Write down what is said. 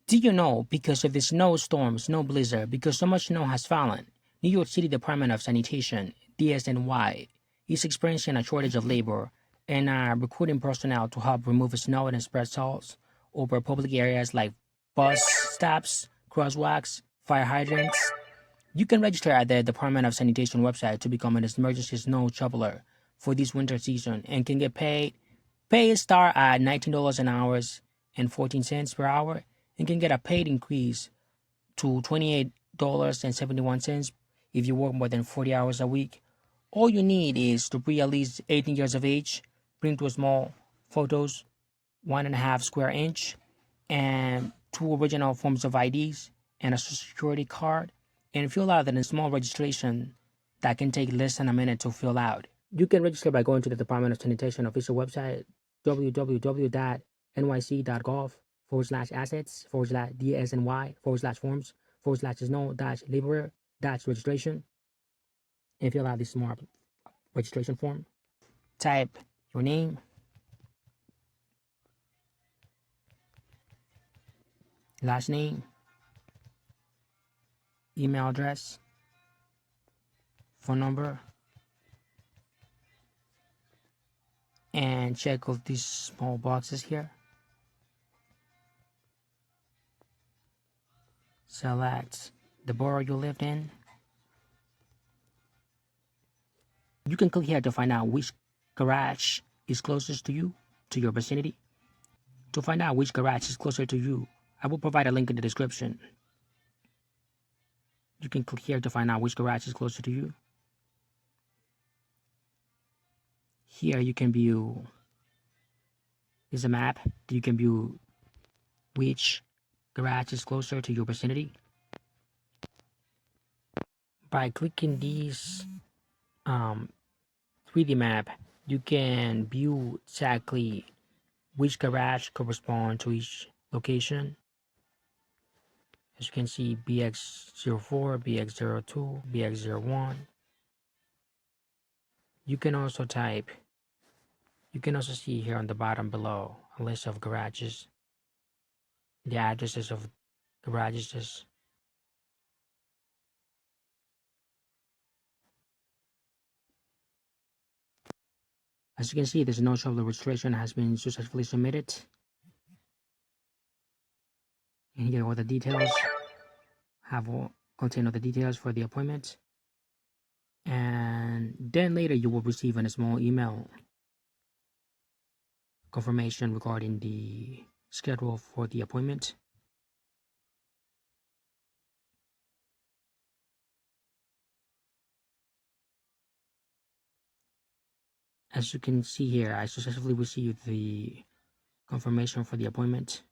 Do you know, because of the snowstorm, snow blizzard, because so much snow has fallen, New York City Department of Sanitation, DSNY, is experiencing a shortage of labor and are recruiting personnel to help remove snow and spread salts over public areas like bus stops, crosswalks, fire hydrants. You can register at the Department of Sanitation website to become an emergency snow shoveler for this winter season and can get paid. Pay start at $19 an hour and 14 cents per hour and can get a paid increase to $28.71 if you work more than 40 hours a week. All you need is to be at least 18 years of age, bring two small photos, 1.5 square inch, and two original forms of IDs and a social security card, and fill out a small registration that can take less than a minute to fill out. You can register by going to the Department of Sanitation official website, www.nyc.gov/assets/DSNY/forms/snow-laborer-registration and fill out this small registration form. Type your name, last name, email address, phone number, and check off these small boxes here. Select the borough you lived in. You can click here to find out which garage is closest to you, to your vicinity. To find out which garage is closer to you, I will provide a link in the description. You can click here to find out which garage is closer to you. Here you can view, is a map. You can view which garage is closer to your vicinity. By clicking these 3D map, you can view exactly which garage corresponds to each location. As you can see, BX04, BX02, BX01. You can also see here on the bottom below a list of garages, the addresses of garages. As you can see, the snow shoveler registration has been successfully submitted. And here all the details contain all the details for the appointment. And then later you will receive a small email confirmation regarding the schedule for the appointment. As you can see here, I successfully received the confirmation for the appointment.